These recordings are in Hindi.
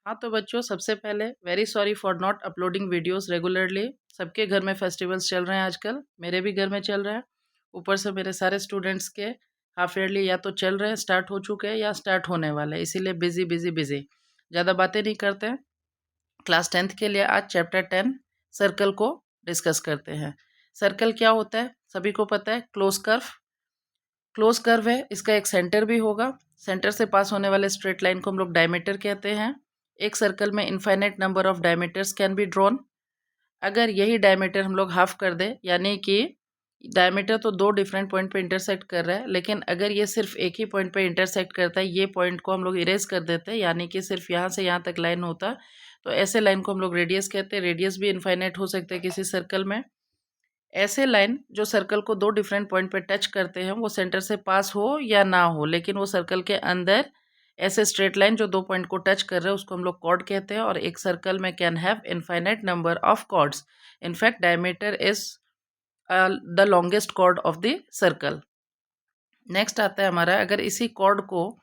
हाँ, तो बच्चों सबसे पहले very sorry for not uploading videos regularly. सबके घर में फेस्टिवल्स चल रहे हैं आजकल, मेरे भी घर में चल रहा है। ऊपर से मेरे सारे स्टूडेंट्स के हाफ ईयरली या तो चल रहे हैं, स्टार्ट हो चुके हैं या स्टार्ट होने वाले हैं, इसीलिए बिजी बिजी बिजी। ज़्यादा बातें नहीं करते हैं। क्लास 10th के लिए आज चैप्टर 10 सर्कल को डिस्कस करते हैं। सर्कल क्या होता है सभी को पता है, क्लोज कर्व। क्लोज कर्व है, इसका एक सेंटर भी होगा। सेंटर से पास होने वाले स्ट्रेट लाइन को हम लोग डायमीटर कहते हैं। एक सर्कल में infinite number of diameters can be drawn. अगर यही डायमीटर हम लोग हाफ कर दे, यानी कि डायमीटर तो दो डिफरेंट पॉइंट पे इंटरसेक्ट कर रहा है, लेकिन अगर ये सिर्फ एक ही पॉइंट पे इंटरसेक्ट करता है, ये पॉइंट को हम लोग इरेज कर देते हैं, यानी कि सिर्फ यहाँ से यहाँ तक लाइन होता, तो ऐसे लाइन को हम लोग रेडियस कहते हैं। रेडियस भी इनफाइनाइट हो सकते हैं किसी सर्कल में। ऐसे लाइन जो सर्कल को दो डिफरेंट पॉइंट पे टच करते हैं, वो सेंटर से पास हो या ना हो, लेकिन वो सर्कल के अंदर ऐसे स्ट्रेट लाइन जो दो पॉइंट को टच कर रहे हैं, उसको हम लोग कॉर्ड कहते हैं। और एक सर्कल में can have infinite number of chords. In fact diameter is the longest chord of the circle. Next आता है हमारा, अगर इसी कॉर्ड को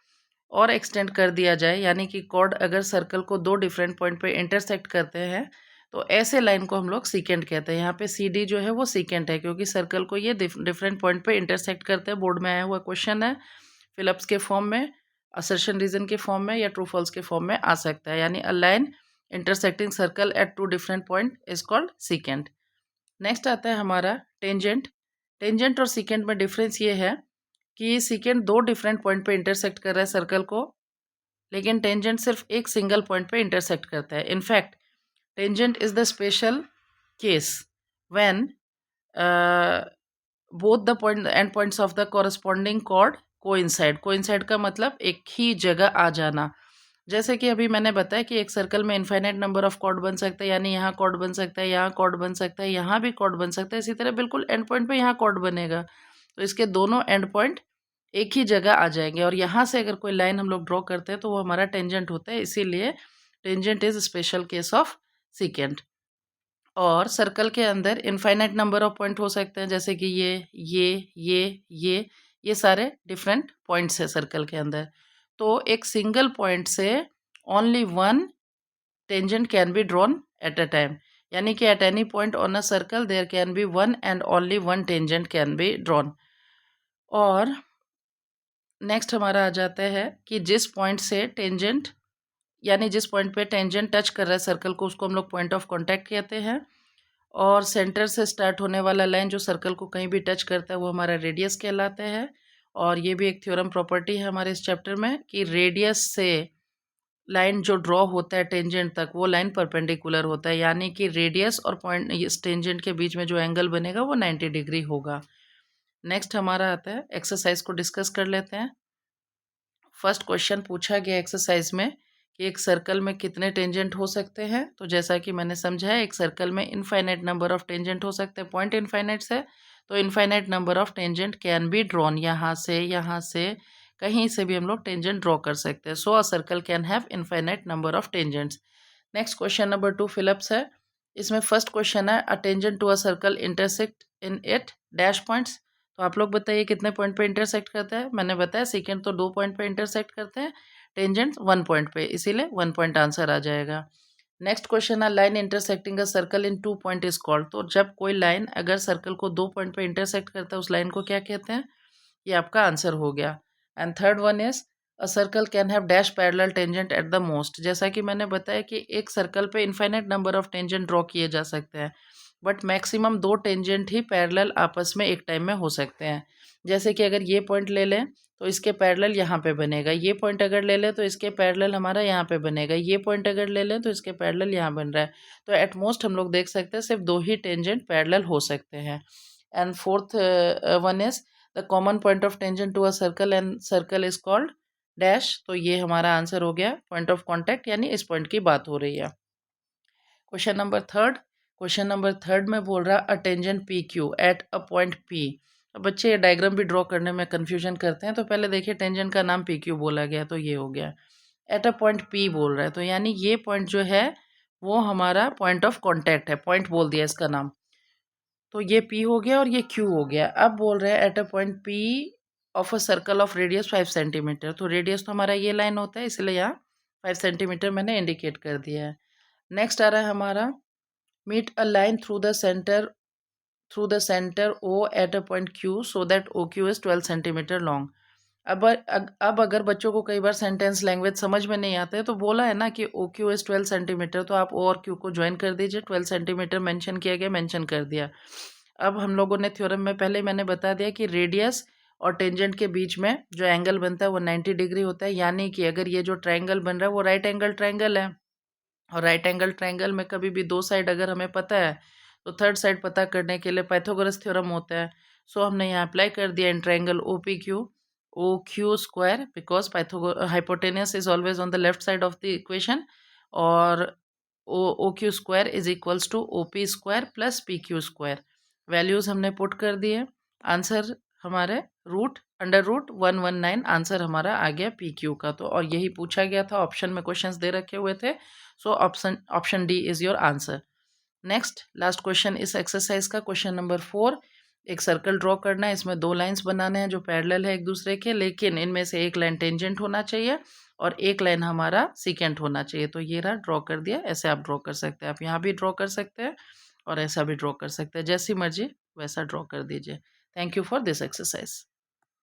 और एक्सटेंड कर दिया जाए, यानी कि कॉर्ड अगर सर्कल को दो डिफरेंट पॉइंट पे इंटरसेक्ट करते हैं, तो ऐसे लाइन को हम लोग सीकेंट कहते हैं। यहाँ पे सी डी जो है वो सीकेंट है, क्योंकि सर्कल को ये डिफरेंट पॉइंट पे इंटरसेक्ट करते हैं। बोर्ड में आया हुआ क्वेश्चन है, फिलअप्स के फॉर्म में, असर्शन रीजन के फॉर्म में या ट्रू फॉल्स के फॉर्म में आ सकता है। यानी a line intersecting circle at two different point is called secant. Next आता है हमारा टेंजेंट। टेंजेंट और सीकेंट में डिफरेंस ये है कि सीकेंट दो डिफरेंट पॉइंट पे इंटरसेक्ट कर रहा है सर्कल को, लेकिन टेंजेंट सिर्फ एक सिंगल पॉइंट पे इंटरसेक्ट करता है। In fact tangent is the special case when both the point end points of the corresponding chord coincide. Coincide का मतलब एक ही जगह आ जाना। जैसे कि अभी मैंने बताया कि एक सर्कल में इनफाइनाइट नंबर ऑफ कॉर्ड बन सकता है, यानी यहाँ कॉर्ड बन सकता है, यहाँ कॉर्ड बन सकता है, यहाँ भी कॉर्ड बन सकता है। इसी तरह बिल्कुल एंड पॉइंट पे यहाँ कॉर्ड बनेगा, तो इसके दोनों एंड पॉइंट एक ही जगह आ जाएंगे। और यहाँ से अगर कोई लाइन हम लोग ड्रॉ करते हैं तो वो हमारा टेंजेंट होता है। इसीलिए tangent is special case of secant. और सर्कल के अंदर इनफाइनाइट नंबर ऑफ पॉइंट हो सकते हैं, जैसे कि ये सारे डिफरेंट पॉइंट्स है सर्कल के अंदर। तो एक सिंगल पॉइंट से only one tangent can be drawn at a time, यानी कि at any point on a circle there can be one and only one tangent can be drawn. और नेक्स्ट हमारा आ जाता है कि जिस पॉइंट से टेंजेंट, यानी जिस पॉइंट पे टेंजेंट टच कर रहा है सर्कल को, उसको हम लोग पॉइंट ऑफ कांटेक्ट कहते हैं। और सेंटर से स्टार्ट होने वाला लाइन जो सर्कल को कहीं भी टच करता है, वो हमारा रेडियस कहलाता है। और ये भी एक थ्योरम प्रॉपर्टी है हमारे इस चैप्टर में कि रेडियस से लाइन जो ड्रॉ होता है टेंजेंट तक, वो लाइन परपेंडिकुलर होता है, यानी कि रेडियस और पॉइंट इस टेंजेंट के बीच में जो एंगल बनेगा वो 90 डिग्री होगा। नेक्स्ट हमारा आता है, एक्सरसाइज को डिस्कस कर लेते हैं। फर्स्ट क्वेश्चन पूछा गया एक्सरसाइज में कि एक सर्कल में कितने टेंजेंट हो सकते हैं। तो जैसा कि मैंने समझाया, एक सर्कल में इनफाइनाइट नंबर ऑफ टेंजेंट हो सकते हैं। पॉइंट इनफाइनाइट से, तो infinite number of tangent can be drawn. यहाँ से कहीं से भी हम लोग टेंजेंट ड्रॉ कर सकते हैं। So a circle can have infinite number of tangents. Next question number 2 fill ups है। इसमें फर्स्ट क्वेश्चन है, a tangent to a circle intersect in it dash points. तो आप लोग बताइए कितने पॉइंट पे इंटरसेक्ट करता है। मैंने बताया सेकेंड तो 2 पॉइंट पे इंटरसेक्ट करते हैं, टेंजेंट 1 पॉइंट पे, इसीलिए 1 पॉइंट आंसर आ जाएगा। नेक्स्ट क्वेश्चन है, line intersecting a circle in 2 point is called. तो जब कोई लाइन अगर सर्कल को 2 पॉइंट पे इंटरसेक्ट करता है, उस लाइन को क्या कहते हैं। ये आपका आंसर हो गया। And third one is, a circle can have dash parallel tangent at the most. जैसा कि मैंने बताया कि एक सर्कल पे infinite number of tangent draw किए जा सकते हैं, but maximum 2 tangent he parallel आपस में एक टाइम में हो सकते हैं। जैसे कि अगर ये पॉइंट ले लें तो इसके पैरेलल यहाँ पे बनेगा, ये पॉइंट अगर ले लें तो इसके पैरेलल हमारा यहाँ पे बनेगा, ये पॉइंट अगर ले लें तो इसके पैरेलल यहाँ बन रहा है। तो एट मोस्ट हम लोग देख सकते हैं सिर्फ 2 ही टेंजेंट पैरेलल हो सकते हैं। And fourth one is, the common point of tangent to a circle and circle is called dash. तो ये हमारा आंसर हो गया पॉइंट ऑफ कॉन्टैक्ट, यानी इस पॉइंट की बात हो रही है। क्वेश्चन नंबर थर्ड में बोल रहा a tangent P Q eight a point P. अब बच्चे ये डायग्राम भी ड्रॉ करने में कन्फ्यूजन करते हैं, तो पहले देखिए टेंजेंट का नाम पी क्यू बोला गया, तो ये हो गया। एट अ पॉइंट पी बोल रहा है, तो यानी ये पॉइंट जो है वो हमारा पॉइंट ऑफ कॉन्टैक्ट है, पॉइंट बोल दिया इसका नाम। तो ये P हो गया और ये Q हो गया। अब बोल रहे हैं eight a point P of a circle of radius 5 centimetre. तो रेडियस तो हमारा ये लाइन होता है, इसलिए यहाँ 5 सेंटीमीटर मैंने इंडिकेट कर दिया है। नेक्स्ट आ रहा है हमारा meet a line through the centre O at a point Q so that OQ is 12 centimetre long. अब अगर बच्चों को कई बार सेंटेंस लैंग्वेज समझ में नहीं आते तो बोला है ना कि OQ इज 12 सेंटीमीटर, तो आप O और Q को ज्वाइन कर दीजिए। 12 सेंटीमीटर मेंशन किया गया, मेंशन कर दिया। अब हम लोगों ने थ्योरम में पहले मैंने बता दिया कि रेडियस और टेंजेंट के बीच में जो एंगल बनता है वो 90 डिग्री होता है, यानी कि अगर ये जो ट्रायंगल बन रहा है वो राइट एंगल ट्रायंगल है, और राइट एंगल ट्रायंगल में कभी भी दो साइड अगर हमें पता है तो थर्ड साइड पता करने के लिए पाइथागोरस थ्योरम होता है। सो हमने यहाँ अप्लाई कर दिया in triangle OQ square, because hypotenuse is always on the left side of the equation, और OQ square is equals to OP square plus PQ square. Values हमने पुट कर दिए, आंसर हमारे √119 आंसर हमारा आ गया PQ का। तो और यही पूछा गया था, ऑप्शन में क्वेश्चंस दे रखे हुए थे। So option D is your answer. Next last question इस एक्सरसाइज का, क्वेश्चन नंबर 4। एक सर्कल ड्रॉ करना है, इसमें दो लाइंस बनाने हैं जो पैरेलल है एक दूसरे के, लेकिन इनमें से एक लाइन टेंजेंट होना चाहिए और एक लाइन हमारा सीकेंट होना चाहिए। तो ये रहा, ड्रॉ कर दिया। ऐसे आप ड्रॉ कर सकते हैं, आप यहाँ भी ड्रॉ कर सकते हैं और ऐसा भी ड्रॉ कर सकते हैं, जैसी मर्जी वैसा ड्रॉ कर दीजिए। Thank you for this exercise.